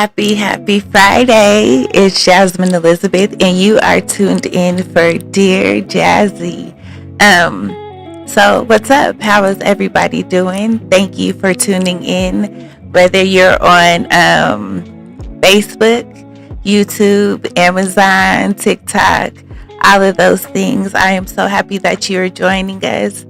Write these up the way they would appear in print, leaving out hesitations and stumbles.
Happy Friday. It's Jasmine Elizabeth, and you are tuned in for Dear Jassy. So what's up? How is everybody doing? Thank you for tuning in. Whether you're on Facebook, YouTube, Amazon, TikTok, all of those things, I am so happy that you are joining us.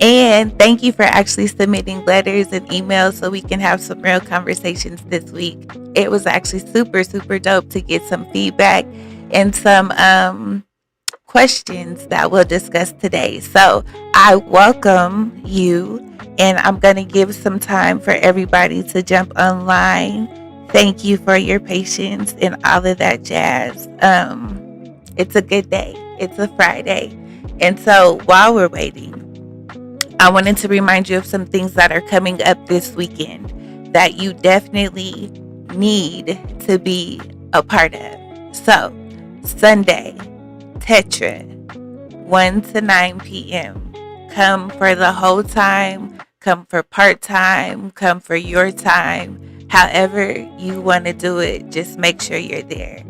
And thank you for actually submitting letters and emails so we can have some real conversations this week. It was actually super dope to get some feedback and some questions that we'll discuss today. So I welcome you, and I'm going to give some time for everybody to jump online. Thank you for your patience and all of that jazz. It's a good day. It's a Friday. And so while we're waiting, I wanted to remind you of some things that are coming up this weekend that you definitely need to be a part of. So, Sunday, Tetra, 1 to 9 p.m. Come for the whole time, come for part time, come for your time. However you want to do it, just make sure you're there.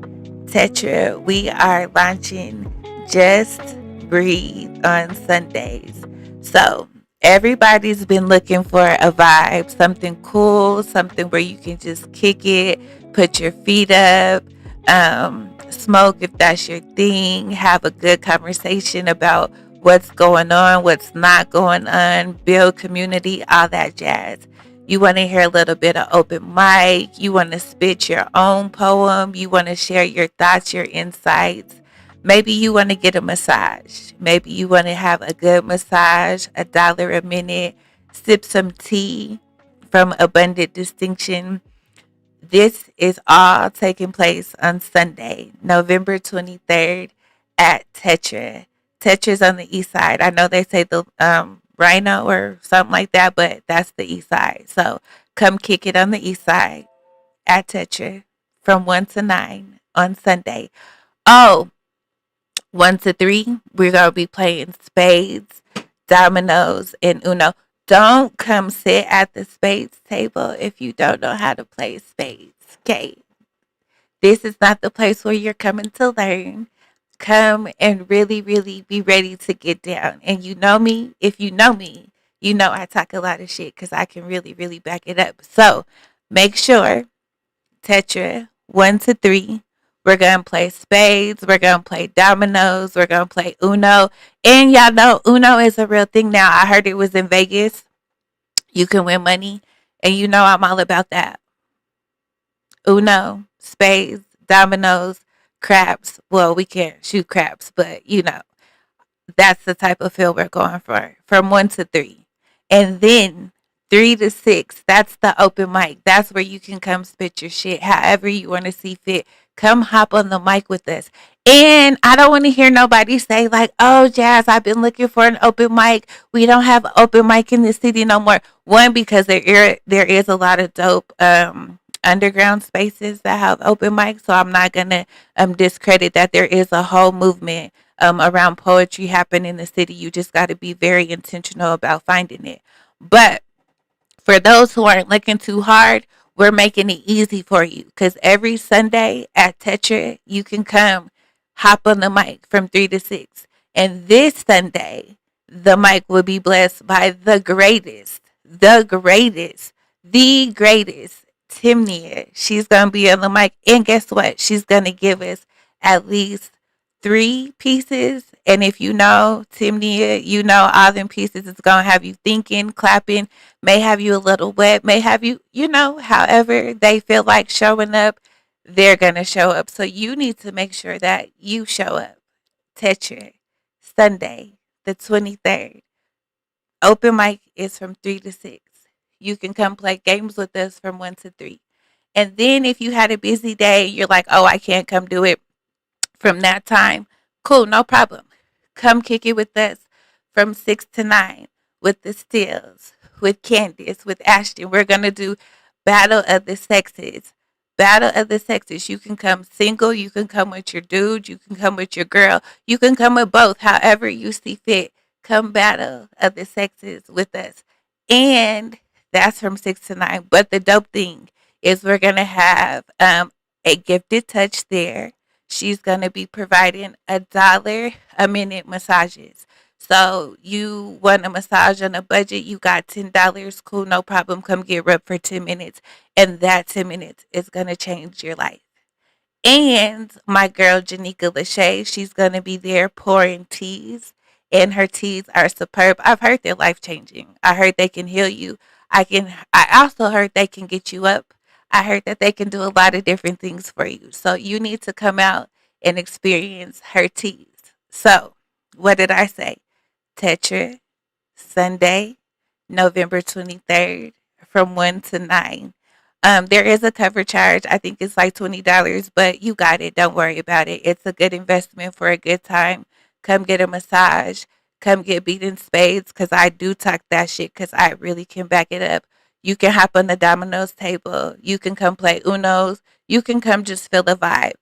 Tetra, we are launching Just Breathe on Sundays. So, everybody's been looking for a vibe, something cool, something where you can just kick it, put your feet up, smoke if that's your thing, have a good conversation about what's going on, what's not going on, build community, all that jazz. You want to hear a little bit of open mic, you want to spit your own poem, you want to share your thoughts, your insights. Maybe you want to get a massage. Maybe you want to have a good massage, $1 a minute, sip some tea from Abundant Distinction. This is all taking place on Sunday, November 23rd at Tetra. Tetra's on the east side. I know they say the Rhino or something like that, but that's the east side. So come kick it on the east side at Tetra from 1 to 9 on Sunday. Oh, 1 to 3, we're going to be playing spades, dominoes, and Uno. Don't come sit at the spades table if you don't know how to play spades, okay? This is not the place where you're coming to learn. Come and really be ready to get down. And you know me, if you know me, you know I talk a lot of shit because I can really back it up. So make sure, Tetra, 1 to 3, we're going to play spades. We're going to play dominoes. We're going to play Uno. And y'all know Uno is a real thing now. I heard it was in Vegas. You can win money. And you know I'm all about that. Uno, spades, dominoes, craps. Well, we can't shoot craps, but you know, that's the type of feel we're going for. From 1 to 3. And then 3 to 6, that's the open mic. That's where you can come spit your shit however you want to see fit. Come hop on the mic with us. And I don't want to hear nobody say like, oh, Jazz, I've been looking for an open mic. We don't have an open mic in the city no more. One, because there is a lot of dope underground spaces that have open mics. So I'm not going to discredit that there is a whole movement around poetry happening in the city. You just got to be very intentional about finding it. But for those who aren't looking too hard, we're making it easy for you because every Sunday at Tetra, you can come hop on the mic from 3 to 6. And this Sunday, the mic will be blessed by the greatest, Timnia. She's going to be on the mic. And guess what? She's going to give us at least 3 pieces. And if you know Timnia, you know all them pieces is going to have you thinking, clapping, may have you a little wet, may have you, you know, however they feel like showing up, they're going to show up. So you need to make sure that you show up. Tetra, Sunday, the 23rd. Open mic is from 3 to 6. You can come play games with us from 1 to 3. And then if you had a busy day, you're like, oh, I can't come do it from that time. Cool, no problem. Come kick it with us from 6 to 9 with the Stills, with Candace, with Ashton. We're going to do Battle of the Sexes. Battle of the Sexes. You can come single. You can come with your dude. You can come with your girl. You can come with both, however you see fit. Come Battle of the Sexes with us. And that's from 6 to 9. But the dope thing is we're going to have a gifted touch there. She's going to be providing $1 a minute massages. So you want a massage on a budget, you got $10, cool, no problem. Come get rubbed for 10 minutes. And that 10 minutes is going to change your life. And my girl Janika Lachey, she's gonna be there pouring teas, and her teas are superb. I've heard they're life changing. I heard they can heal you. I also heard they can get you up. I heard that they can do a lot of different things for you. So you need to come out and experience her teas. So what did I say? Tetra, Sunday, November 23rd from 1 to 9. There is a cover charge. I think it's like $20, but you got it. Don't worry about it. It's a good investment for a good time. Come get a massage. Come get beat in spades because I do talk that shit because I really can back it up. You can hop on the dominoes table. You can come play Unos. You can come just feel the vibe.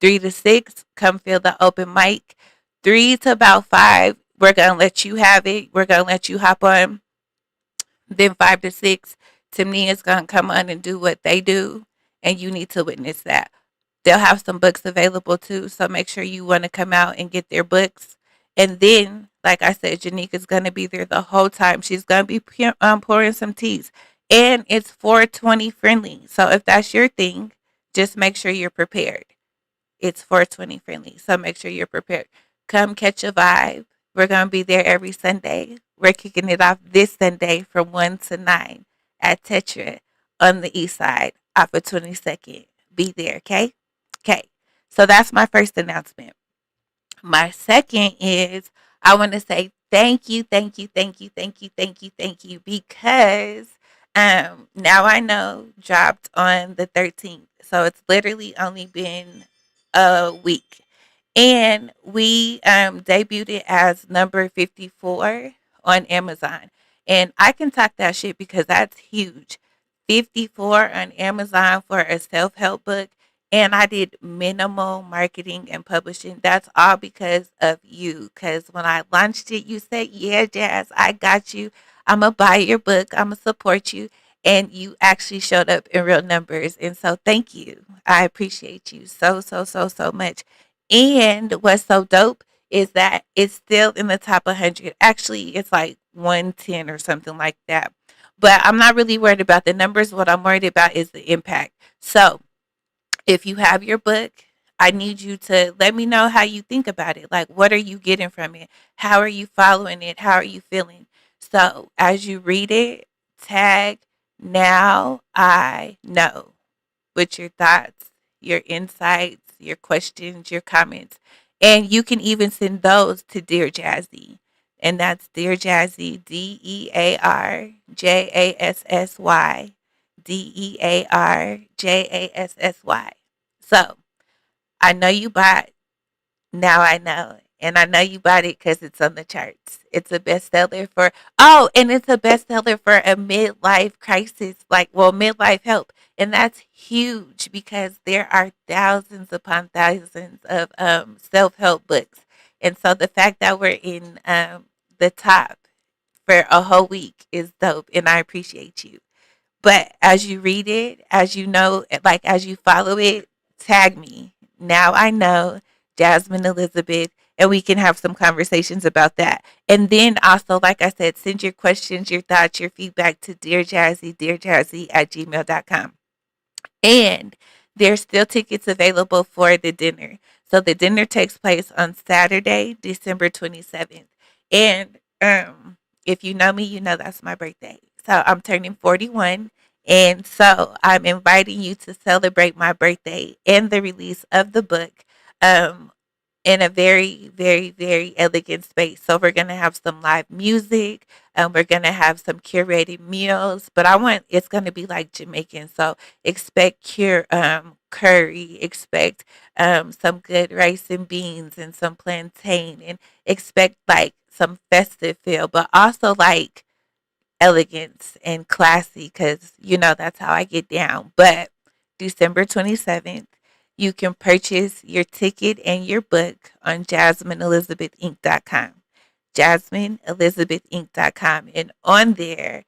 3 to 6, come feel the open mic. 3 to about 5, we're going to let you have it. We're going to let you hop on. Then 5 to 6, Timney is going to come on and do what they do, and you need to witness that. They'll have some books available too, so make sure you want to come out and get their books. And then, like I said, Janika's going to be there the whole time. She's going to be pouring some teas, and it's 420 friendly. So if that's your thing, just make sure you're prepared. It's 420 friendly, so make sure you're prepared. Come catch a vibe. We're going to be there every Sunday. We're kicking it off this Sunday from 1 to 9 at Tetra on the east side off of 22nd. Be there, okay? Okay. So that's my first announcement. My second is I want to say thank you, thank you, thank you, thank you, thank you, thank you, because now I know dropped on the 13th. So it's literally only been a week. And we debuted it as number 54 on Amazon. And I can talk that shit because that's huge. 54 on Amazon for a self help book. And I did minimal marketing and publishing. That's all because of you. Because when I launched it, you said, yeah, Jazz, I got you. I'm going to buy your book. I'm going to support you. And you actually showed up in real numbers. And so thank you. I appreciate you so, so, so, so much. And what's so dope is that it's still in the top 100. Actually, it's like 110 or something like that. But I'm not really worried about the numbers. What I'm worried about is the impact. So if you have your book, I need you to let me know how you think about it. Like, what are you getting from it? How are you following it? How are you feeling? So as you read it, tag now I know with your thoughts, your insights, your questions, your comments. And you can even send those to Dear Jassy. And that's Dear Jassy, DearJassy, DearJassy. So I know you bought Now I Know. And I know you bought it because it's on the charts. It's a bestseller for, oh, and it's a bestseller for a midlife crisis, like, well, midlife help. And that's huge because there are thousands upon thousands of self help books. And so the fact that we're in the top for a whole week is dope. And I appreciate you. But as you read it, as you know, like as you follow it, tag me. Now I know Jasmine Elizabeth, and we can have some conversations about that. And then also, like I said, send your questions, your thoughts, your feedback to dearjassy@gmail.com. And there's still tickets available for the dinner. So the dinner takes place on Saturday, December 27th. And if you know me, you know that's my birthday. So I'm turning 41. And so I'm inviting you to celebrate my birthday and the release of the book um, in a very, very, very elegant space. So we're gonna have some live music, and we're gonna have some curated meals. But I want it's gonna be like Jamaican. So expect curry, expect some good rice and beans and some plantain, and expect like some festive feel, but also like elegance and classy because you know that's how I get down. But December 27th, you can purchase your ticket and your book on JasmineElizabethInc.com. JasmineElizabethInc.com. And on there,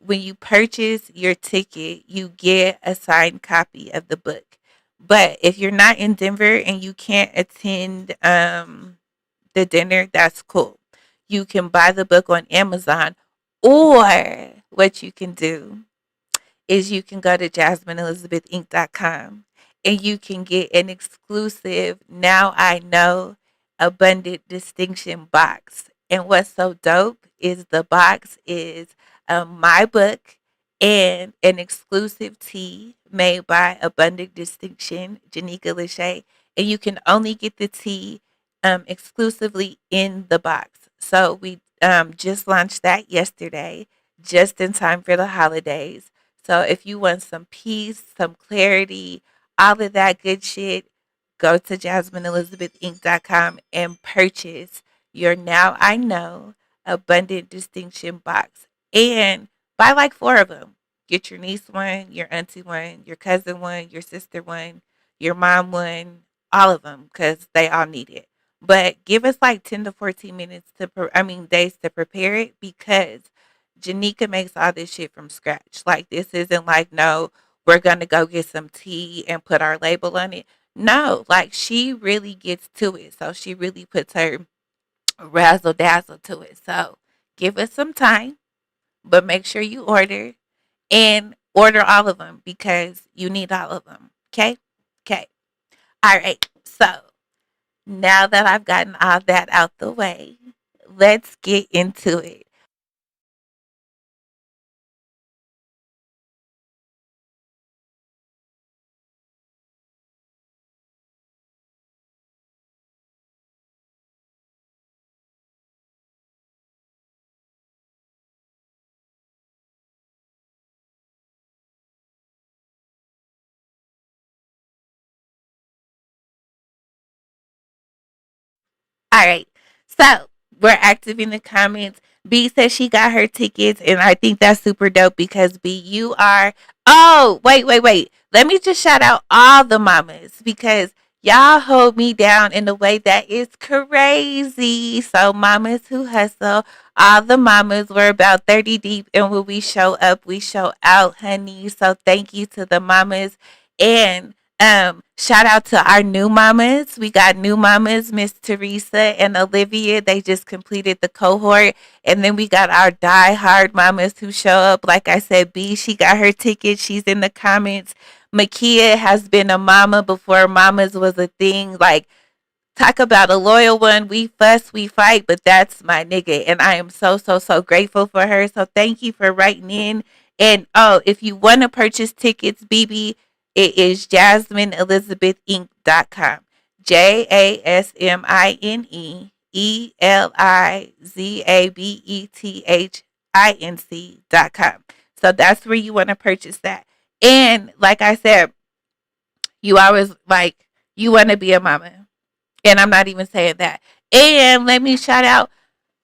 when you purchase your ticket, you get a signed copy of the book. But if you're not in Denver and you can't attend the dinner, that's cool. You can buy the book on Amazon, or what you can do is you can go to JasmineElizabethInc.com and you can get an exclusive Now I Know Abundant Distinction box. And what's so dope is the box is my book and an exclusive tea made by Abundant Distinction, Janika Lachey. And you can only get the tea exclusively in the box. So we just launched that yesterday, just in time for the holidays. So if you want some peace, some clarity, all of that good shit, go to JasmineElizabethInc.com and purchase your Now I Know Abundant Distinction box. And buy like four of them. Get your niece one, your auntie one, your cousin one, your sister one, your mom one, all of them, because they all need it. But give us like 10 to 14 minutes days to prepare it, because Janika makes all this shit from scratch. Like, this isn't like, no, we're going to go get some tea and put our label on it. No, like, she really gets to it. So she really puts her razzle dazzle to it. So give us some time, but make sure you order and order all of them, because you need all of them. Okay? Okay. All right. So now that I've gotten all that out the way, let's get into it. All right. So we're active in the comments. B says she got her tickets, and I think that's super dope, because B, you are. Oh, wait. Let me just shout out all the mamas, because y'all hold me down in a way that is crazy. So, mamas who hustle, all the mamas, we're about 30 deep, and when we show up, we show out, honey. So, thank you to the mamas. And shout out to our new mamas. We got new mamas, Miss Teresa and Olivia. They just completed the cohort. And then we got our die-hard mamas who show up. Like I said, B, she got her ticket. She's in the comments. Makia has been a mama before mamas was a thing. Like, talk about a loyal one. We fuss, we fight, but that's my nigga. And I am so grateful for her. So thank you for writing in. And oh, if you want to purchase tickets, BB, it is JasmineElizabethInc.com. JasmineElizabethinc.com. So that's where you want to purchase that. And like I said, you always like, you want to be a mama. And I'm not even saying that. And let me shout out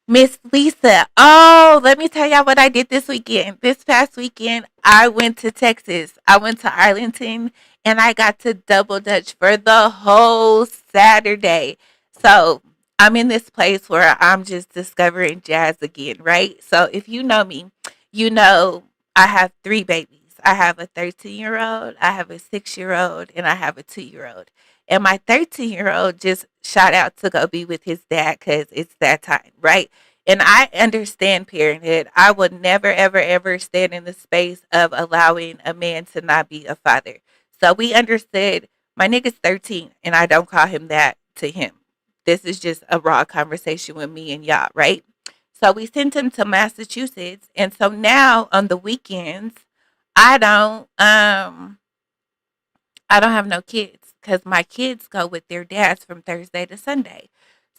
Miss Lisa. Oh, let me tell y'all what I did this weekend. This past weekend, I went to Texas. I went to Arlington, and I got to double dutch for the whole Saturday. So I'm in this place where I'm just discovering jazz again, right? So if you know me, you know I have three babies. I have a 13-year-old, I have a 6-year-old, and I have a 2-year-old. And my 13-year-old just shot out to go be with his dad, because it's that time, right? And I understand parenthood. I would never, ever stand in the space of allowing a man to not be a father. So we understood my nigga's 13, and I don't call him that to him. This is just a raw conversation with me and y'all, right? So we sent him to Massachusetts. And so now on the weekends, I don't I don't have no kids, because my kids go with their dads from Thursday to Sunday.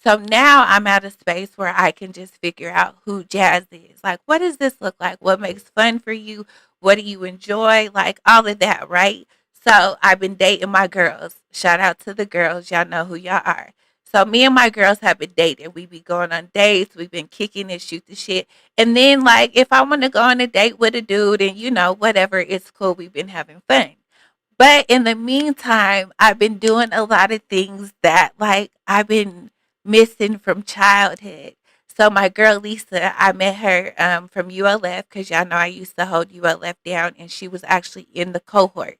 So now I'm at a space where I can just figure out who Jazz is. Like, what does this look like? What makes fun for you? What do you enjoy? Like, all of that, right? So I've been dating my girls. Shout out to the girls. Y'all know who y'all are. So me and my girls have been dating. We be going on dates. We've been kicking and shoot the shit. And then, like, if I want to go on a date with a dude and, whatever, it's cool. We've been having fun. But in the meantime, I've been doing a lot of things that, like, I've been missing from childhood. So my girl Lisa, I met her from ULF because y'all know I used to hold ULF down, and she was actually in the cohort.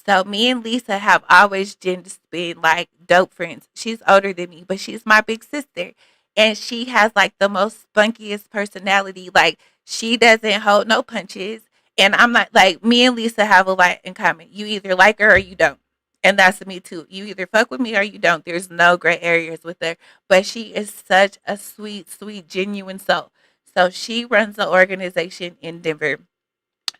So me and Lisa have always just been like dope friends. She's older than me, but she's my big sister, and she has like the most spunkiest personality. Like she doesn't hold no punches, and I'm not like me and Lisa have a lot in common. You either like her or you don't. And that's me too. You either fuck with me or you don't. There's no gray areas with her, but she is such a sweet, sweet, genuine soul. So she runs an organization in Denver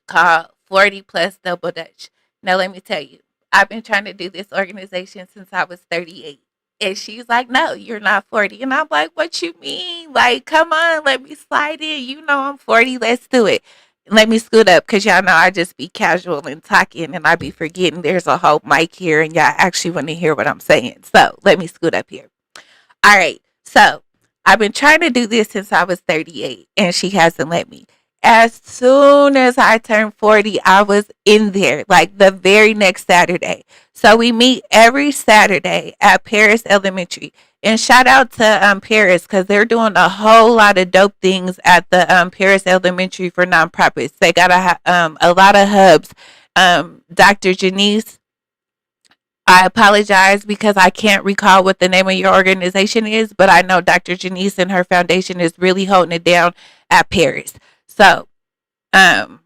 called 40 Plus Double Dutch. Now, let me tell you, I've been trying to do this organization since I was 38. And she's like, no, you're not 40. And I'm like, what you mean? Like, come on, let me slide in. You know I'm 40. Let's do it. Let me scoot up because y'all know I just be casual and talking and I be forgetting there's a whole mic here and y'all actually want to hear what I'm saying. So let me scoot up here. All right. So I've been trying to do this since I was 38 and she hasn't let me. As soon as I turned 40, I was in there like the very next Saturday. So we meet every Saturday at Paris Elementary. And shout out to Paris because they're doing a whole lot of dope things at the Paris Elementary for nonprofits. They got a lot of hubs. Dr. Janice, I apologize because I can't recall what the name of your organization is, but I know Dr. Janice and her foundation is really holding it down at Paris. So, um,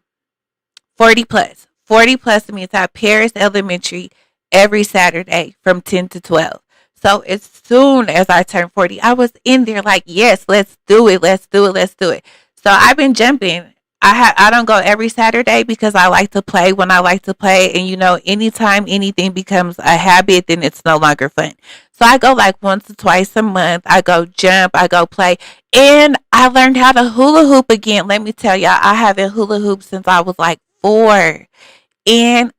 40 plus. 40 plus means at Paris Elementary every Saturday from 10 to 12. So as soon as I turned 40, I was in there like, yes, let's do it. Let's do it. Let's do it. So I've been jumping. I don't go every Saturday because I like to play when I like to play. And you know, anytime anything becomes a habit, then it's no longer fun. So I go like once or twice a month. I go jump, I go play. And I learned how to hula hoop again. Let me tell y'all, I haven't hula hooped since I was like 4. And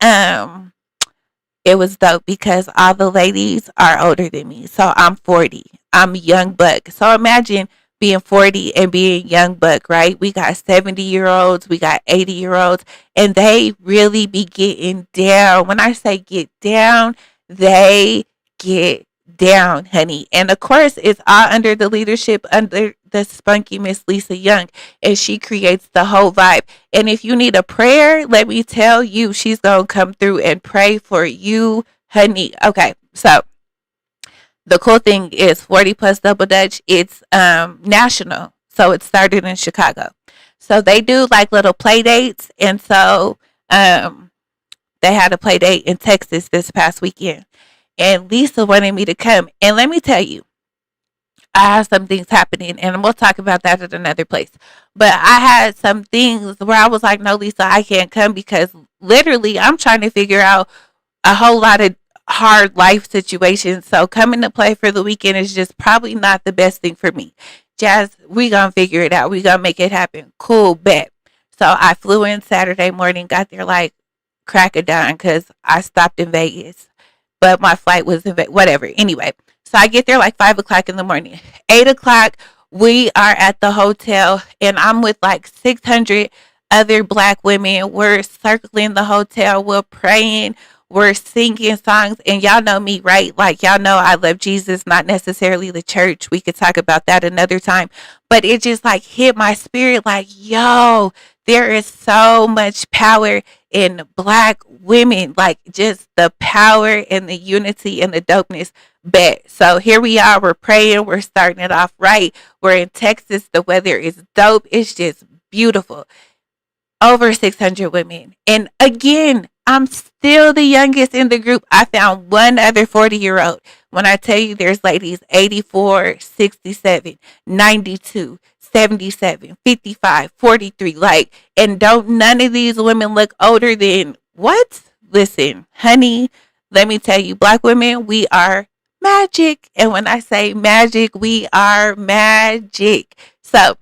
it was dope because all the ladies are older than me. So I'm 40. I'm a young buck. So imagine being 40 and being young buck, right? We got 70-year-olds, we got 80-year-olds, and they really be getting down. When I say get down, they get down, honey. And of course, it's all under the leadership under the spunky Miss Lisa Young, and she creates the whole vibe. And if you need a prayer, let me tell you, she's gonna come through and pray for you, honey. Okay, so the cool thing is 40 plus double dutch. It's national, so it started in Chicago. So they do like little play dates, and so they had a play date in Texas this past weekend. And Lisa wanted me to come. And let me tell you, I have some things happening, and we'll talk about that at another place. But I had some things where I was like, no, Lisa, I can't come because literally I'm trying to figure out a whole lot of hard life situations. So coming to play for the weekend is just probably not the best thing for me. Jazz, we gonna figure it out. We gonna make it happen. Cool, bet. So I flew in Saturday morning, got there like crack of dawn because I stopped in Vegas, but my flight was in whatever. Anyway, so I get there like 5 o'clock in the morning. 8 o'clock, we are at the hotel, and I'm with like 600 other black women. We're circling the hotel. We're praying. We're singing songs. And y'all know me, right? Like, y'all know I love Jesus, not necessarily the church. We could talk about that another time. But it just like hit my spirit like, yo, there is so much power in black women, like just the power and the unity and the dopeness. Bet. So here we are, we're praying, we're starting it off right. We're in Texas, the weather is dope, it's just beautiful. Over 600 women. And again, I'm still the youngest in the group. I found one other 40-year-old. When I tell you there's ladies 84, 67, 92, 77, 55, 43, like, and don't none of these women look older than what? Listen, honey, let me tell you, black women, we are magic. And when I say magic, we are magic. So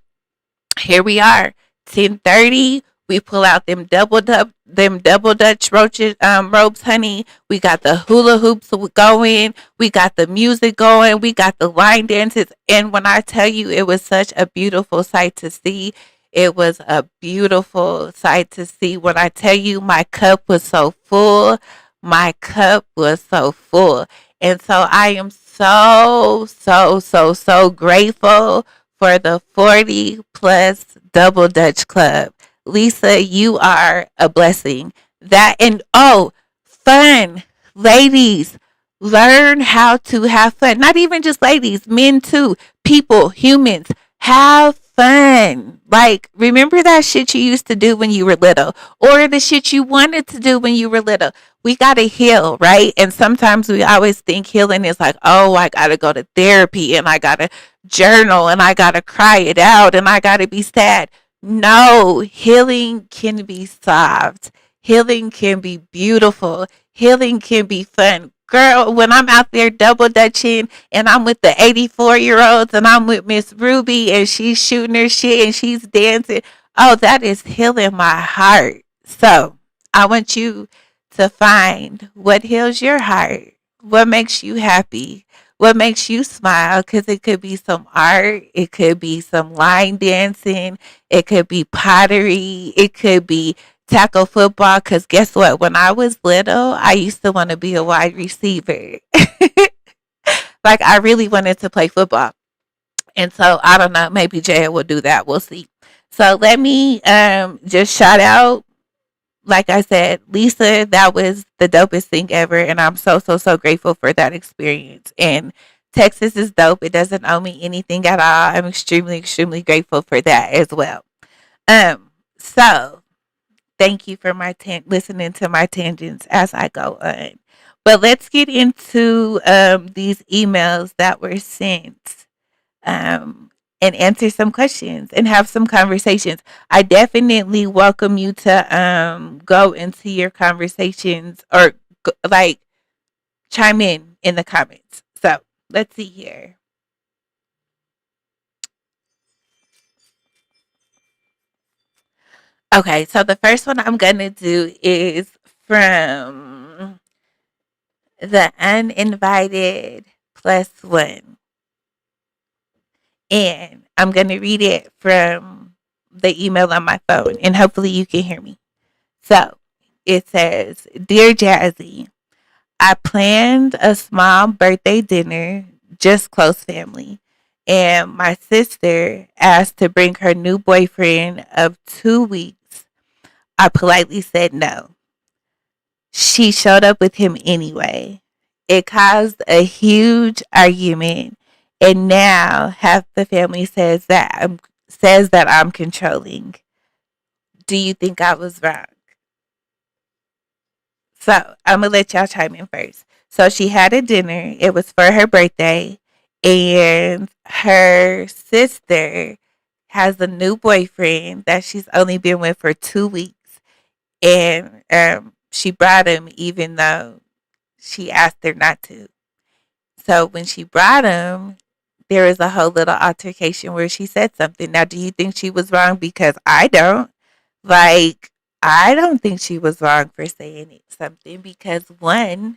here we are, 10:30. We pull out them double dutch robes, honey. We got the hula hoops going. We got the music going. We got the line dances. And when I tell you, it was such a beautiful sight to see. It was a beautiful sight to see. When I tell you, my cup was so full. My cup was so full. And so I am so, so, so, so grateful for the 40 plus double Dutch club. Lisa, you are a blessing. That and oh, fun. Ladies, learn how to have fun. Not even just ladies, men too. People, humans, have fun. Like, remember that shit you used to do when you were little, or the shit you wanted to do when you were little. We got to heal, right? And sometimes we always think healing is like, oh, I got to go to therapy and I got to journal and I got to cry it out and I got to be sad. No, healing can be solved. Healing can be beautiful. Healing can be fun. Girl, when I'm out there double dutching and I'm with the 84-year-olds and I'm with Miss Ruby and she's shooting her shit and she's dancing, oh, that is healing my heart. So I want you to find what heals your heart, what makes you happy, what makes you smile, because it could be some art, it could be some line dancing, it could be pottery, it could be tackle football. Because guess what? When I was little, I used to want to be a wide receiver. Like, I really wanted to play football. And so I don't know, maybe Jaya will do that. We'll see. So let me just shout out, like I said, Lisa, that was the dopest thing ever. And I'm so, so, so grateful for that experience. And Texas is dope. It doesn't owe me anything at all. I'm extremely, extremely grateful for that as well. So thank you for listening to my tangents as I go on. But let's get into these emails that were sent. And answer some questions and have some conversations. I definitely welcome you to go into your conversations or like chime in the comments. So let's see here. Okay, so the first one I'm gonna do is from the uninvited plus one. And I'm going to read it from the email on my phone, and hopefully you can hear me. So it says, Dear Jassy, I planned a small birthday dinner, just close family, and my sister asked to bring her new boyfriend of 2 weeks. I politely said no. She showed up with him anyway. It caused a huge argument, and now half the family says that I'm controlling. Do you think I was wrong? So I'm gonna let y'all chime in first. So she had a dinner. It was for her birthday, and her sister has a new boyfriend that she's only been with for 2 weeks, and she brought him even though she asked her not to. So when she brought him, there was a whole little altercation where she said something. Now, do you think she was wrong? Because I don't. Like, I don't think she was wrong for saying something because one,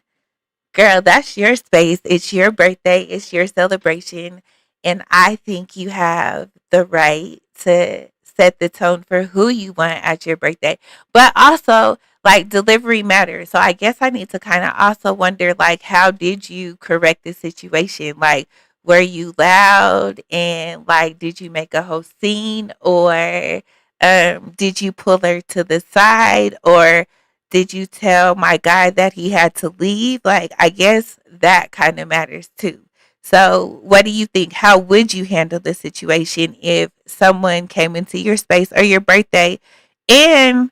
girl, that's your space. It's your birthday. It's your celebration. And I think you have the right to set the tone for who you want at your birthday. But also, like, delivery matters. So I guess I need to kind of also wonder, like, how did you correct the situation? Like, were you loud and, like, did you make a whole scene, or did you pull her to the side, or did you tell my guy that he had to leave? Like, I guess that kind of matters too. So, what do you think? How would you handle the situation if someone came into your space or your birthday in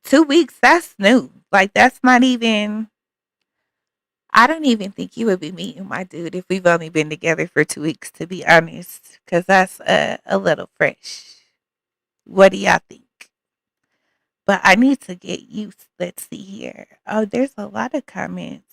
2 weeks? That's new. Like, that's not even, I don't even think you would be meeting my dude if we've only been together for 2 weeks, to be honest, because that's a little fresh. What do y'all think? But I need to get used. Let's see here. Oh, there's a lot of comments.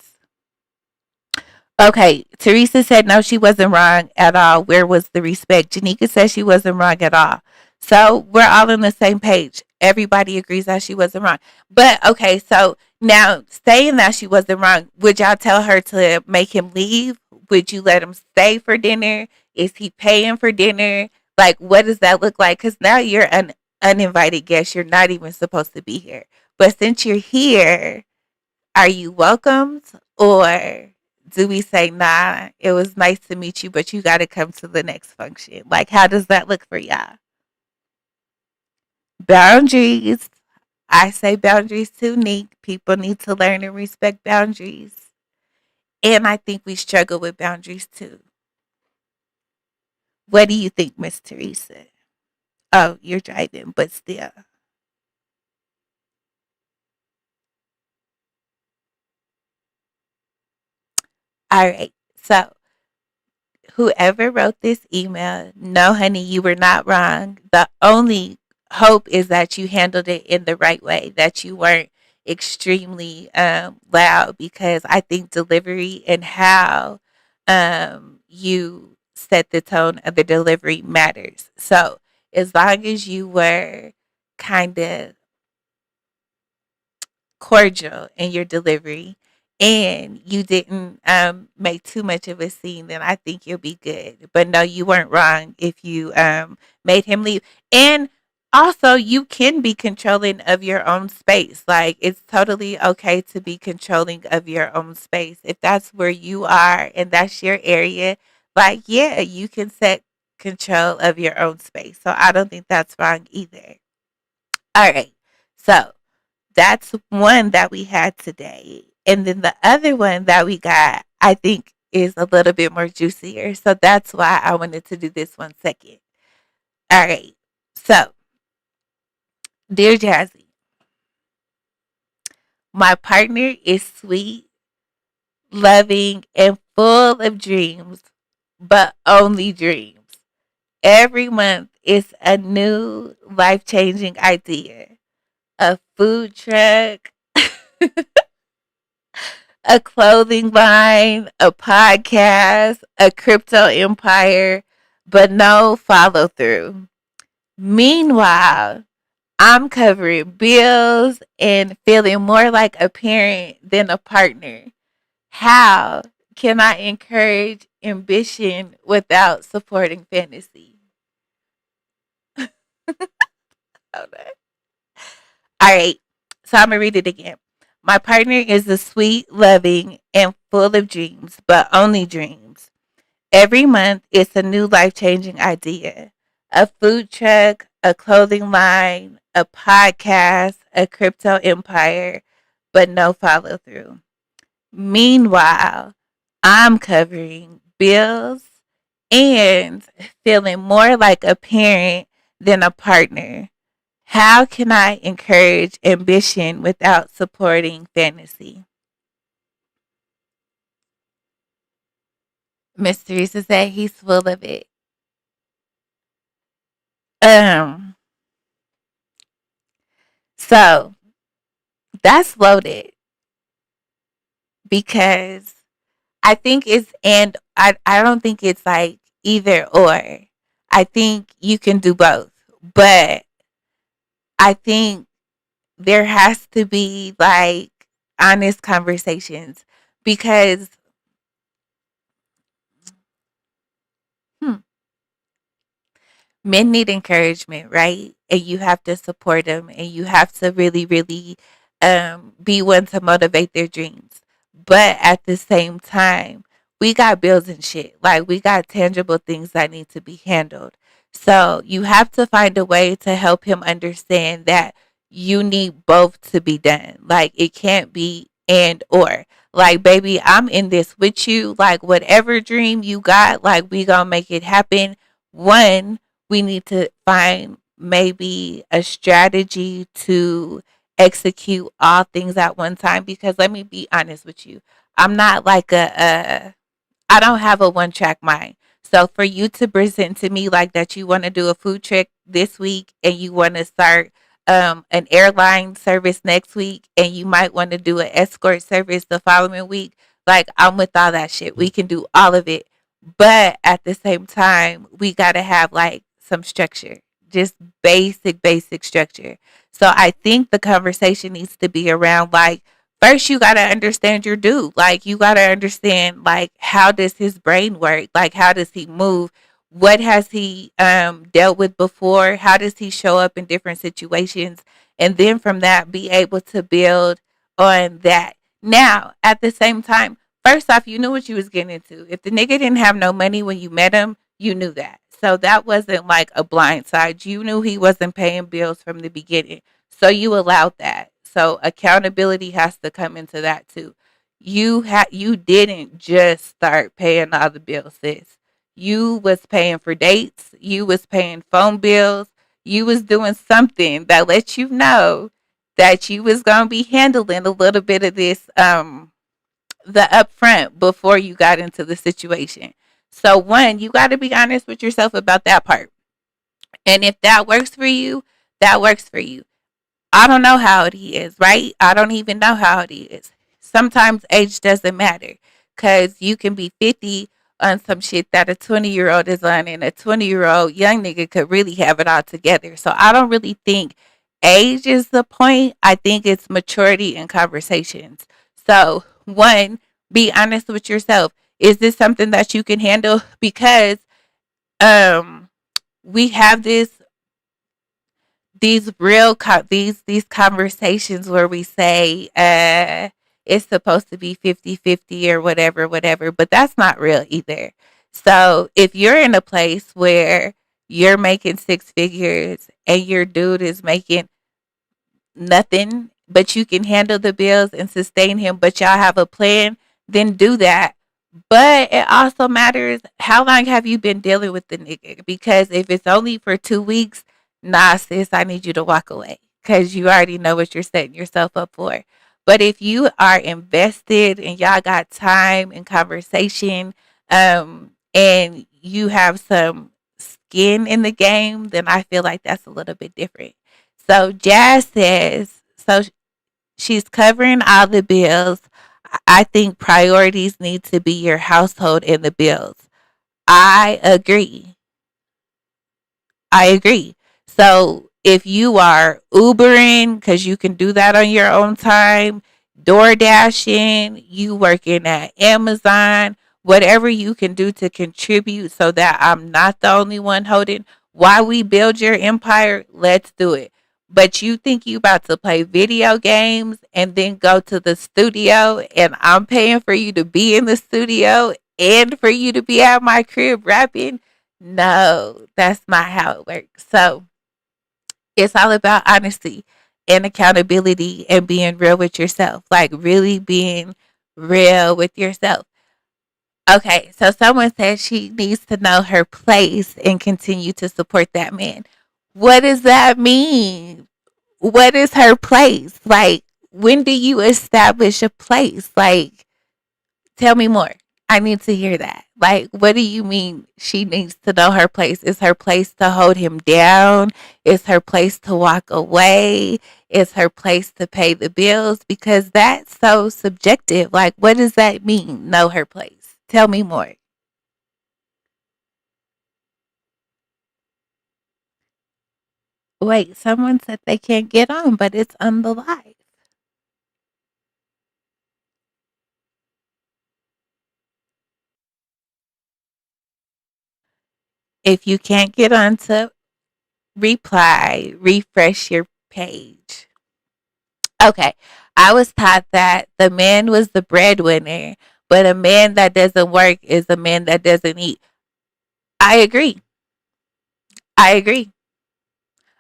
Okay, Teresa said no, she wasn't wrong at all. Where was the respect? Janika says she wasn't wrong at all. So we're all on the same page. Everybody agrees that she wasn't wrong. But okay, so now saying that she wasn't wrong, would y'all tell her to make him leave? Would you let him stay for dinner? Is he paying for dinner? Like, what does that look like? Because now you're an uninvited guest. You're not even supposed to be here. But since you're here, are you welcomed, or do we say, nah, it was nice to meet you, but you got to come to the next function? Like, how does that look for y'all? Boundaries. I say boundaries too, Nick. People need to learn and respect boundaries. And I think we struggle with boundaries too. What do you think, Miss Teresa? Oh, you're driving, but still. All right. So whoever wrote this email, no, honey, you were not wrong. The only hope is that you handled it in the right way, that you weren't extremely loud, because I think delivery and how you set the tone of the delivery matters. So as long as you were kind of cordial in your delivery and you didn't make too much of a scene, then I think you'll be good. But no, you weren't wrong if you made him leave. And also, you can be controlling of your own space. Like, it's totally okay to be controlling of your own space. If that's where you are and that's your area, like, yeah, you can set control of your own space. So I don't think that's wrong either. All right. So that's one that we had today. And then the other one that we got, I think, is a little bit more juicier. So that's why I wanted to do this one second. All right. So, dear Jassy, my partner is sweet, loving, and full of dreams, but only dreams. Every month is a new life changing idea, a food truck, a clothing line, a podcast, a crypto empire, but no follow through. Meanwhile, I'm covering bills and feeling more like a parent than a partner. How can I encourage ambition without supporting fantasy? Okay. All right. So I'm going to read it again. My partner is a sweet, loving, and full of dreams, but only dreams. Every month, it's a new life changing idea, a food truck, a clothing line, a podcast, a crypto empire, but no follow through. Meanwhile, I'm covering bills and feeling more like a parent than a partner. How can I encourage ambition without supporting fantasy? Miss Teresa said he's full of it. Um, so that's loaded because I think it's, and I don't think it's like either or. I think you can do both. But I think there has to be like honest conversations because hmm, men need encouragement, right? And you have to support them and you have to really, really be one to motivate their dreams. But at the same time, we got bills and shit. Like, we got tangible things that need to be handled. So you have to find a way to help him understand that you need both to be done. Like, it can't be and or. Like, baby, I'm in this with you. Like, whatever dream you got, like, we gonna make it happen. One, we need to find maybe a strategy to execute all things at one time, because let me be honest with you, I'm not like I don't have a one track mind. So for you to present to me like that, you want to do a food trip this week and you want to start an airline service next week and you might want to do an escort service the following week. Like, I'm with all that shit. We can do all of it. But at the same time, we got to have like some structure, just basic structure. So I think the conversation needs to be around like, first you got to understand your dude. Like, you got to understand like, how does his brain work? Like, how does he move? What has he dealt with before? How does he show up in different situations? And then from that, be able to build on that. Now, at the same time, First off, you knew what you was getting into. If the nigga didn't have no money when you met him, you knew that. So that wasn't like a blind side. You knew he wasn't paying bills from the beginning. So you allowed that. So accountability has to come into that too. You didn't just start paying all the bills, sis. You was paying for dates, you was paying phone bills, you was doing something that let you know that you was gonna be handling a little bit of this the upfront before you got into the situation. So one, you got to be honest with yourself about that part. And if that works for you, that works for you. I don't know how old he is, right? I don't even know how old he is. Sometimes age doesn't matter because you can be 50 on some shit that a 20-year-old is on, and a 20-year-old young nigga could really have it all together. So I don't really think age is the point. I think it's maturity and conversations. So, one, be honest with yourself. Is this something that you can handle? Because um, we have these conversations where we say it's supposed to be 50-50 or whatever, but that's not real either. So if you're in a place where you're making six figures and your dude is making nothing, but you can handle the bills and sustain him, but y'all have a plan, then do that. But it also matters how long have you been dealing with the nigga? Because if it's only for 2 weeks, nah, sis, I need you to walk away because you already know what you're setting yourself up for. But if you are invested and y'all got time and conversation, and you have some skin in the game, then I feel like that's a little bit different. So Jazz says, so she's covering all the bills. I think priorities need to be your household and the bills. I agree. I agree. So if you are Ubering, because you can do that on your own time, door dashing, you working at Amazon, whatever you can do to contribute so that I'm not the only one holding, while we build your empire, let's do it. But you think you about to play video games and then go to the studio and I'm paying for you to be in the studio and for you to be at my crib rapping? No, that's not how it works. So it's all about honesty and accountability and being real with yourself. Like really being real with yourself. Okay, so someone said she needs to know her place and continue to support that man. What does that mean? What is her place? Like, when do you establish a place? Like, tell me more. I need to hear that. Like, what do you mean she needs to know her place? Is her place to hold him down? Is her place to walk away? Is her place to pay the bills? Because that's so subjective. Like, what does that mean? Know her place. Tell me more. Wait, someone said they can't get on, but it's on the live. If you can't get on to reply, refresh your page. Okay. I was taught that the man was the breadwinner, but a man that doesn't work is a man that doesn't eat. I agree. I agree.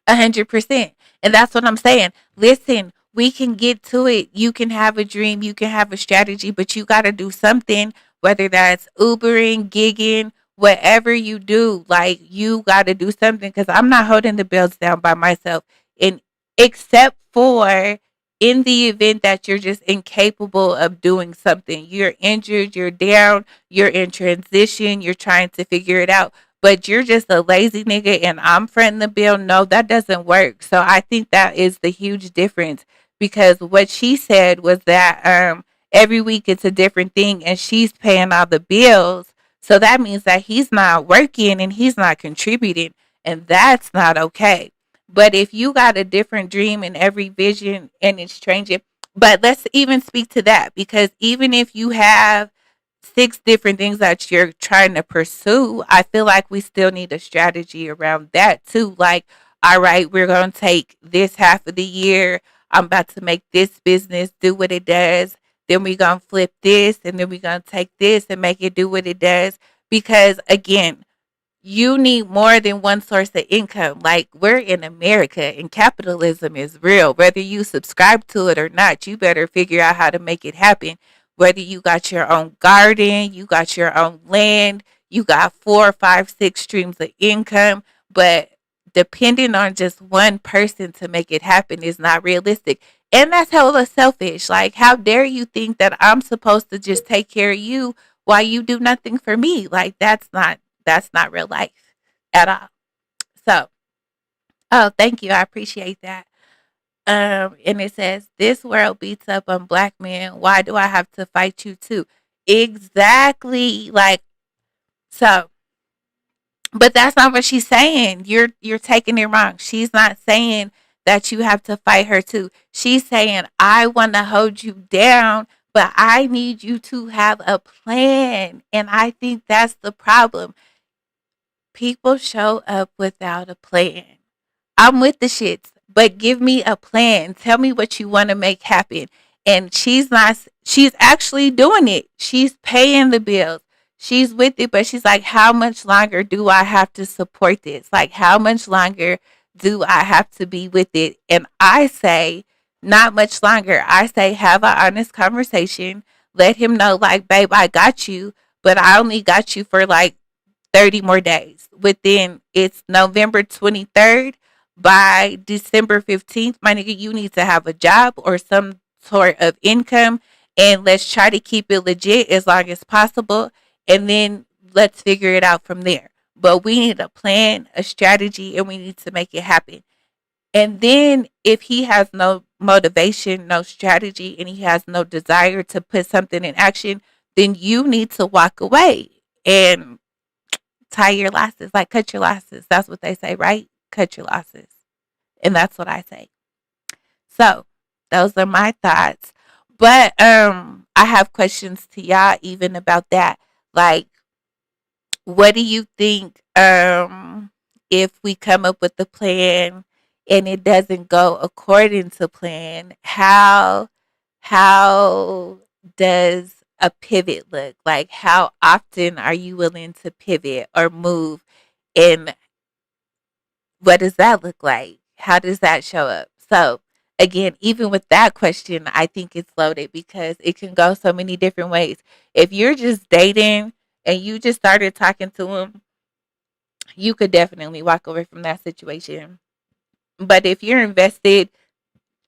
100%. And that's what I'm saying. Listen, we can get to it. You can have a dream, you can have a strategy, but you got to do something, whether that's Ubering, gigging, whatever you do. Like, you got to do something because I'm not holding the bills down by myself. And except for in the event that you're just incapable of doing something, you're injured, you're down, you're in transition, you're trying to figure it out, but you're just a lazy nigga and I'm fronting the bill. No, that doesn't work. So I think that is the huge difference because what she said was that every week it's a different thing and she's paying all the bills. So that means that he's not working and he's not contributing, and that's not okay. But if you got a different dream in every vision and it's changing, but let's even speak to that because even if you have six different things that you're trying to pursue, I feel like we still need a strategy around that too. Like, all right, we're going to take this half of the year. I'm about to make this business do what it does. then we're going to flip this, and then we're going to take this and make it do what it does. Because again, you need more than one source of income. Like, we're in America and capitalism is real. Whether you subscribe to it or not, you better figure out how to make it happen. Whether you got your own garden, you got your own land, you got 4, 5, 6 streams of income, but depending on just one person to make it happen is not realistic. And that's hella selfish. Like, how dare you think that I'm supposed to just take care of you while you do nothing for me? Like, that's not real life at all. So, oh, thank you. I appreciate that. And it says, this world beats up on black men. Why do I have to fight you too? Exactly. Like, so, but that's not what she's saying. You're taking it wrong. She's not saying that you have to fight her too. She's saying, I want to hold you down, but I need you to have a plan. And I think that's the problem. People show up without a plan. I'm with the shits, but give me a plan. Tell me what you want to make happen. And she's actually doing it. She's paying the bills. She's with it, but she's like, how much longer do I have to support this? Like, how much longer do I have to be with it? And I say, not much longer. I say, have an honest conversation. Let him know, like, babe, I got you, but I only got you for like 30 more days. Within, it's November 23rd. By December 15th, my nigga, you need to have a job or some sort of income. And let's try to keep it legit as long as possible. And then let's figure it out from there. But we need a plan, a strategy, and we need to make it happen. And then if he has no motivation, no strategy, and he has no desire to put something in action, then you need to walk away and tie your losses, like cut your losses. That's what they say, right? Cut your losses. And that's what I say. So those are my thoughts. But I have questions to y'all even about that. Like, what do you think if we come up with a plan and it doesn't go according to plan? How does a pivot look? Like, how often are you willing to pivot or move? And what does that look like? How does that show up? So, again, even with that question, I think it's loaded because it can go so many different ways. If you're just dating and you just started talking to him, you could definitely walk away from that situation. But if you're invested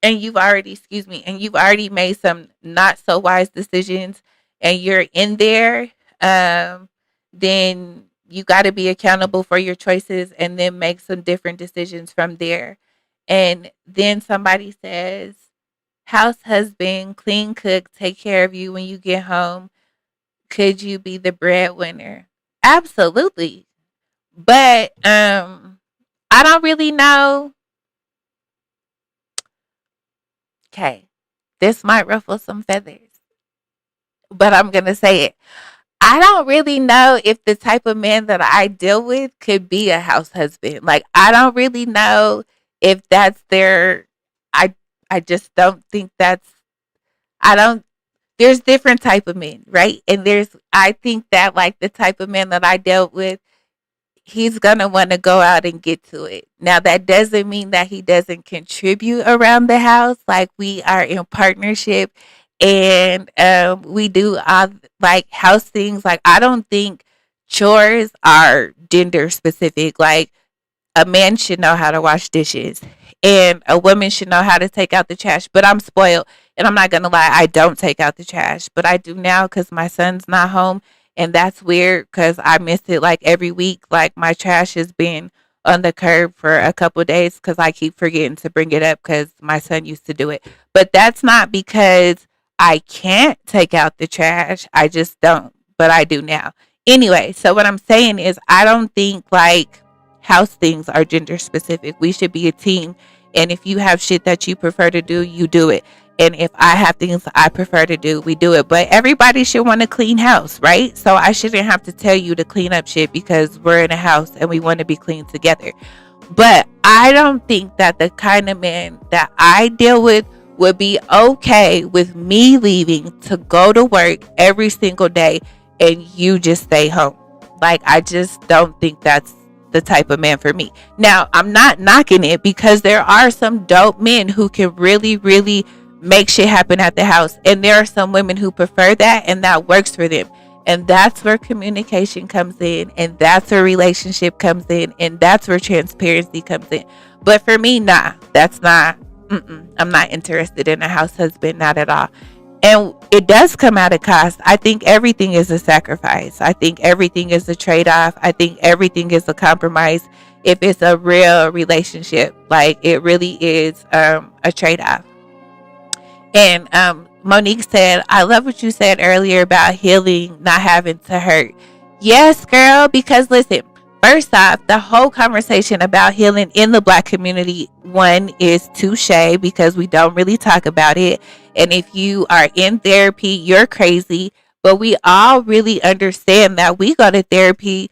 and you've already made some not so wise decisions and you're in there, then you got to be accountable for your choices and then make some different decisions from there. And then somebody says, house husband, clean cook, take care of you when you get home. Could you be the breadwinner? Absolutely. But I don't really know. Okay. This might ruffle some feathers, but I'm going to say it. I don't really know if the type of man that I deal with could be a house husband. Like, I don't really know if that's their I just don't think that's I don't there's different type of men, right? And I think that, like, the type of man that I dealt with, he's gonna want to go out and get to it. Now, that doesn't mean that he doesn't contribute around the house. Like, we are in partnership, and we do like house things. Like, I don't think chores are gender specific. Like, a man should know how to wash dishes and a woman should know how to take out the trash. But I'm spoiled, and I'm not gonna lie, I don't take out the trash, but I do now because my son's not home. And that's weird because I miss it like every week. Like, my trash has been on the curb for a couple of days because I keep forgetting to bring it up because my son used to do it. But that's not because I can't take out the trash. I just don't, but I do now. Anyway, so what I'm saying is, I don't think like house things are gender specific. We should be a team. And if you have shit that you prefer to do, you do it. And if I have things I prefer to do, we do it. But everybody should want a clean house, right? So I shouldn't have to tell you to clean up shit because we're in a house and we want to be clean together. But I don't think that the kind of man that I deal with would be okay with me leaving to go to work every single day and you just stay home. Like, I just don't think that's the type of man for me. Now, I'm not knocking it, because there are some dope men who can really, really make shit happen at the house. And there are some women who prefer that, and that works for them. And that's where communication comes in, and that's where relationship comes in, and that's where transparency comes in. But for me, nah, that's not. I'm not interested in a house husband, not at all. And it does come at a cost. I think everything is a sacrifice. I think everything is a trade off. I think everything is a compromise if it's a real relationship. Like, it really is a trade off. And Monique said, I love what you said earlier about healing not having to hurt. Yes, girl, because listen, first off, the whole conversation about healing in the Black community, one, is touche, because we don't really talk about it. And if you are in therapy, you're crazy. But we all really understand that we go to therapy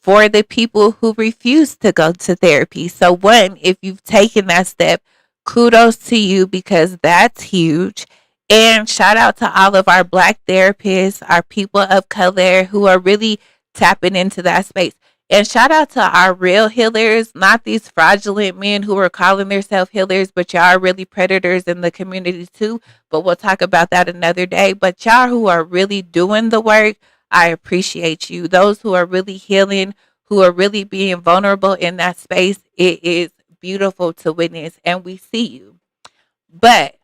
for the people who refuse to go to therapy. So, one, if you've taken that step, kudos to you, because that's huge. And shout out to all of our Black therapists, our people of color who are really tapping into that space. And shout out to our real healers, not these fraudulent men who are calling themselves healers, but y'all are really predators in the community too. But we'll talk about that another day. But y'all who are really doing the work, I appreciate you. Those who are really healing, who are really being vulnerable in that space, it is beautiful to witness, and we see you. But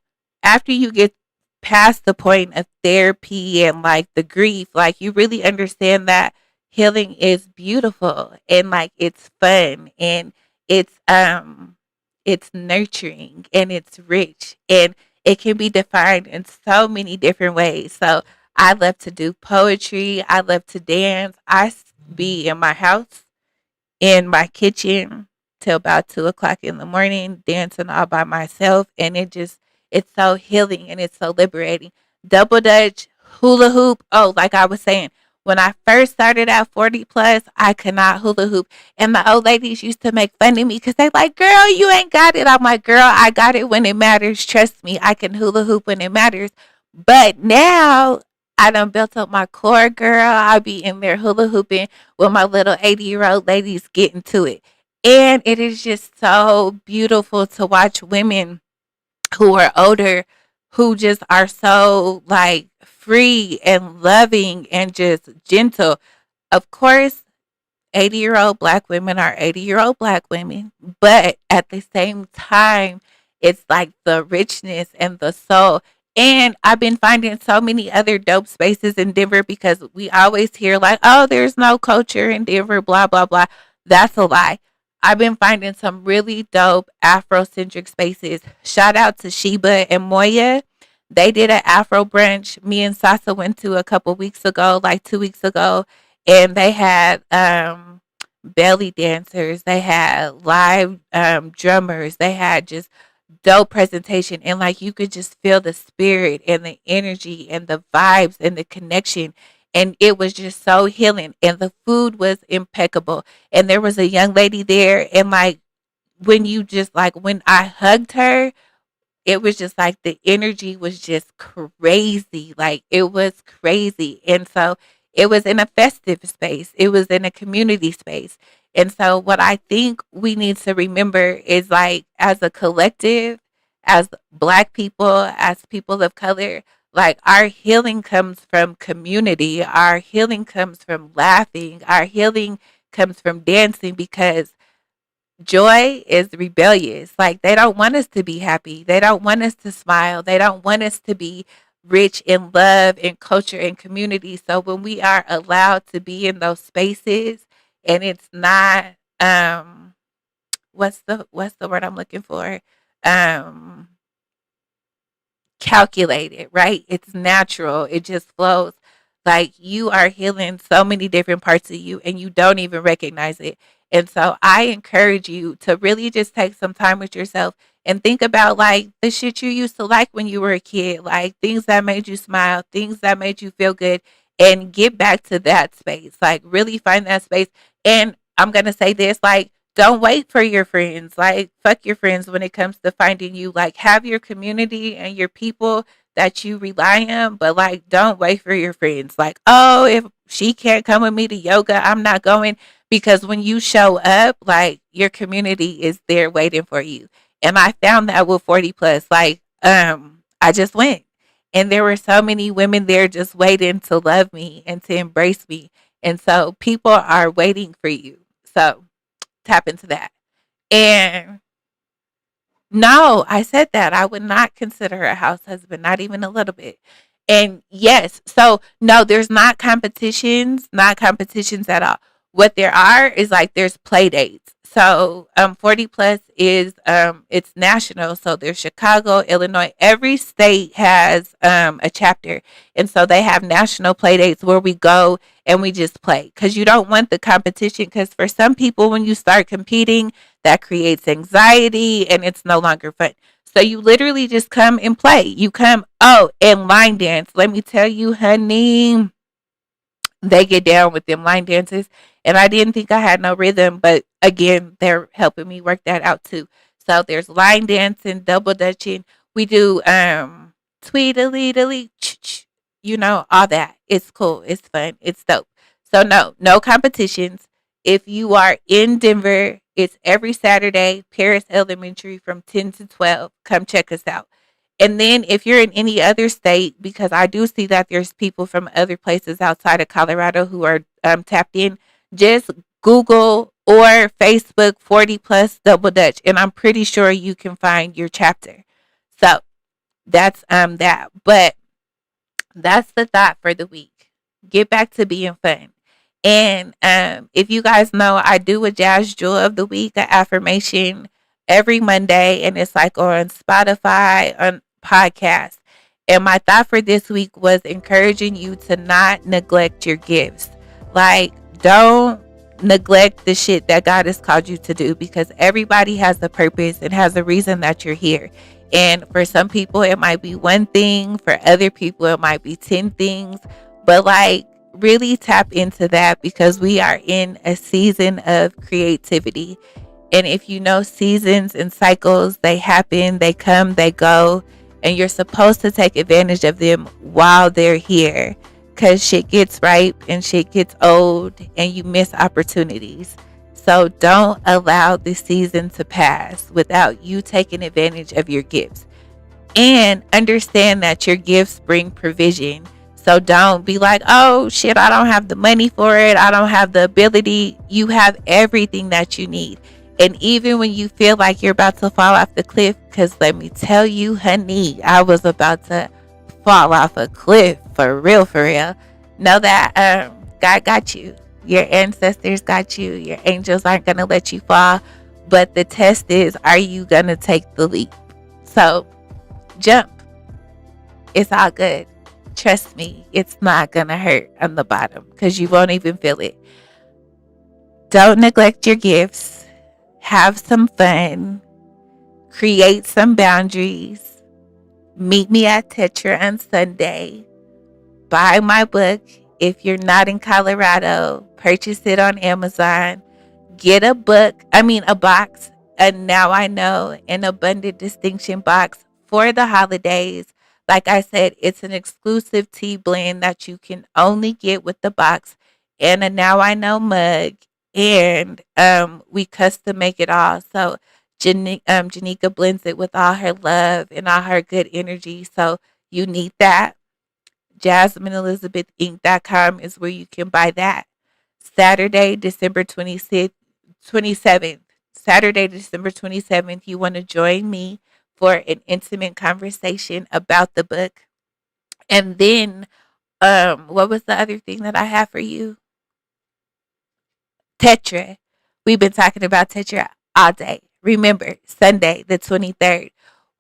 after you get past the point of therapy and like the grief, like, you really understand that healing is beautiful, and like, it's fun, and it's nurturing, and it's rich, and it can be defined in so many different ways. So I love to do poetry, I love to dance. Be in my house, in my kitchen, till about 2 o'clock in the morning, dancing all by myself. And it's so healing, and it's so liberating. Double dutch, hula hoop. Oh, like I was saying, when I first started at 40 plus, I could not hula hoop. And the old ladies used to make fun of me because they like, girl, you ain't got it. I'm like, girl, I got it when it matters. Trust me, I can hula hoop when it matters. But now I done built up my core, girl. I'll be in there hula hooping with my little 80-year-old ladies getting to it. And it is just so beautiful to watch women who are older, who just are so like free and loving and just gentle. Of course, 80-year-old Black women are 80-year-old Black women, but at the same time, it's like the richness and the soul. And I've been finding so many other dope spaces in Denver, because we always hear like, oh, there's no culture in Denver, blah, blah, blah. That's a lie. I've been finding some really dope Afrocentric spaces. Shout out to Sheba and Moya. They did an Afro brunch. Me and Sasa went to a couple weeks ago, like 2 weeks ago, and they had belly dancers, they had live drummers, they had just dope presentation, and like, you could just feel the spirit and the energy and the vibes and the connection, and it was just so healing, and the food was impeccable, and there was a young lady there, and like, when I hugged her, it was just like the energy was just crazy. Like, it was crazy. And so it was in a festive space, it was in a community space. And so, what I think we need to remember is, like, as a collective, as Black people, as people of color, like, our healing comes from community, our healing comes from laughing, our healing comes from dancing, because joy is rebellious. Like, they don't want us to be happy. They don't want us to smile. They don't want us to be rich in love and culture and community. So when we are allowed to be in those spaces, and it's not what's the word I'm looking for? Um Calculated, right? It's natural. It just flows. Like, you are healing so many different parts of you, and you don't even recognize it. And so I encourage you to really just take some time with yourself and think about, like, the shit you used to like when you were a kid, like things that made you smile, things that made you feel good, and get back to that space. Like, really find that space. And I'm going to say this, like, don't wait for your friends. Like, fuck your friends when it comes to finding you. Like, have your community and your people that you rely on, but like, don't wait for your friends. Like, oh, if she can't come with me to yoga, I'm not going. Because when you show up, like, your community is there waiting for you. And I found that with 40 plus. Like, I just went. And there were so many women there just waiting to love me and to embrace me. And so people are waiting for you. So tap into that. And no, I said that I would not consider her a house husband, not even a little bit. And yes, so no, there's not competitions at all. What there are is like there's play dates. So 40 plus is it's national. So there's Chicago, Illinois. Every state has a chapter. And so they have national play dates where we go and we just play. Because you don't want the competition. Because for some people, when you start competing, that creates anxiety and it's no longer fun. So you literally just come and play. You come, oh, and line dance. Let me tell you, honey, they get down with them line dances. And I didn't think I had no rhythm, but again, they're helping me work that out too. So there's line dancing, double dutching. We do tweedly, you know, all that. It's cool. It's fun. It's dope. So no competitions. If you are in Denver, it's every Saturday, Paris Elementary from 10 to 12. Come check us out. And then if you're in any other state, because I do see that there's people from other places outside of Colorado who are tapped in, just Google or Facebook 40 plus double dutch. And I'm pretty sure you can find your chapter. So that's that. But that's the thought for the week. Get back to being fun. And if you guys know, I do a Jazz Jewel of the Week, an affirmation every Monday, and it's like on Spotify, on podcast. And my thought for this week was encouraging you to not neglect your gifts. Like, don't neglect the shit that God has called you to do, because everybody has a purpose and has a reason that you're here. And for some people, it might be one thing. For other people, it might be 10 things. But like, really tap into that, because we are in a season of creativity. And if you know, seasons and cycles, they happen, they come, they go, and you're supposed to take advantage of them while they're here, because shit gets ripe and shit gets old and you miss opportunities. So don't allow the season to pass without you taking advantage of your gifts. And understand that your gifts bring provision. So don't be like, oh shit, I don't have the money for it, I don't have the ability. You have everything that you need. And even when you feel like you're about to fall off the cliff, because let me tell you, honey, I was about to fall off a cliff for real, know that God got you. Your ancestors got you. Your angels aren't going to let you fall. But the test is, are you going to take the leap? So jump. It's all good. Trust me, it's not going to hurt on the bottom, because you won't even feel it. Don't neglect your gifts. Have some fun. Create some boundaries. Meet me at Tetra on Sunday. Buy my book. If you're not in Colorado, purchase it on Amazon. Get a box, and Now I Know, an Abundant Distinction box for the holidays. Like I said, it's an exclusive tea blend that you can only get with the box, and a Now I Know mug. And we custom make it all. So Janika blends it with all her love and all her good energy. So you need that. JasmineElizabethInc.com is where you can buy that. Saturday, December 26th, 27th. Saturday, December 27th, you want to join me for an intimate conversation about the book. And then, what was the other thing that I have for you? Tetra. We've been talking about Tetra all day. Remember, Sunday, the 23rd,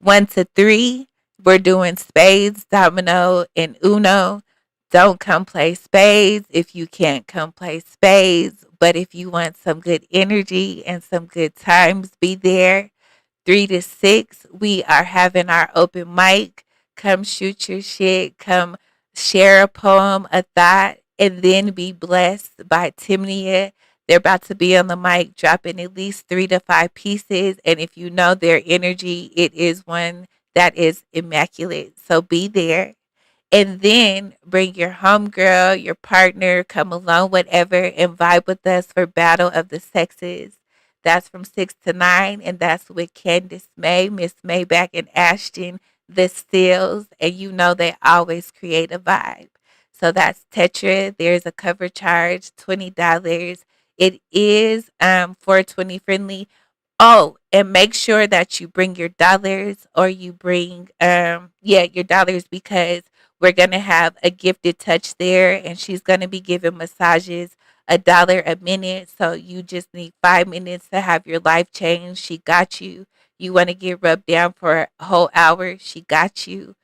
1 to 3, we're doing spades, domino, and uno. Don't come play spades if you can't come play spades. But if you want some good energy and some good times, be there. 3 to 6, we are having our open mic. Come shoot your shit. Come share a poem, a thought, and then be blessed by Timnia. They're about to be on the mic, dropping at least 3 to 5 pieces. And if you know their energy, it is one that is immaculate. So be there. And then bring your homegirl, your partner, come along, whatever, and vibe with us for Battle of the Sexes. That's from 6 to 9, and that's with Candace May, Miss Maybach, and Ashton, the Steels. And you know they always create a vibe. So that's Tetra. There's a cover charge, $20. It is 420 friendly. Oh, and make sure that you bring your dollars, or you bring your dollars, because we're gonna have a gifted touch there, and she's gonna be giving massages $1 a minute. So you just need 5 minutes to have your life change. She got you. You want to get rubbed down for a whole hour? She got you.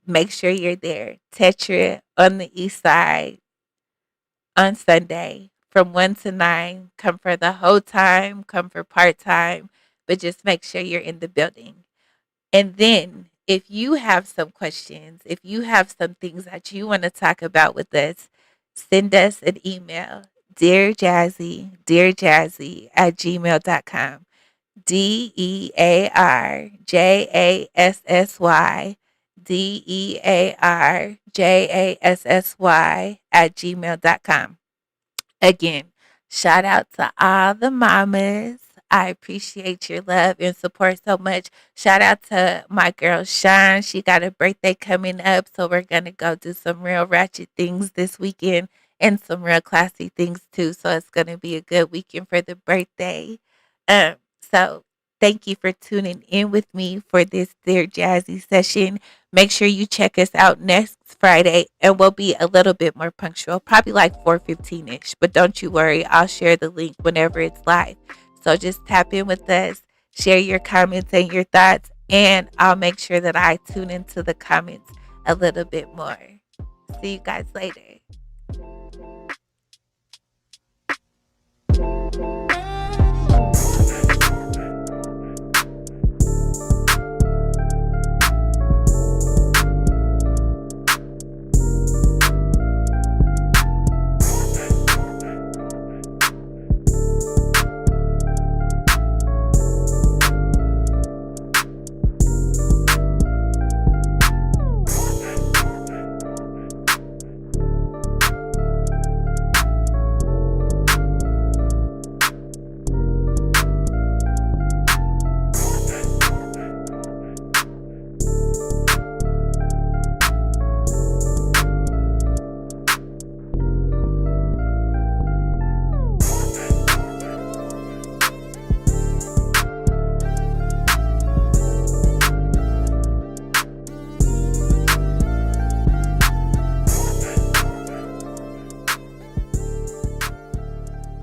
Make sure you're there. Tetra on the east side on Sunday from 1 to 9. Come for the whole time, come for part time, but just make sure you're in the building. And then, if you have some questions, if you have some things that you want to talk about with us, send us an email. Dear Jassy at gmail.com. DearJassy at gmail.com. Again, shout out to all the mamas. I appreciate your love and support so much. Shout out to my girl Sean. She got a birthday coming up, so we're gonna go do some real ratchet things this weekend and some real classy things too. So it's gonna be a good weekend for the birthday. So thank you for tuning in with me for this Dear Jazzy session. Make sure you check us out next Friday, and we'll be a little bit more punctual, probably like 4:15ish. But don't you worry, I'll share the link whenever it's live. So just tap in with us, share your comments and your thoughts, and I'll make sure that I tune into the comments a little bit more. See you guys later.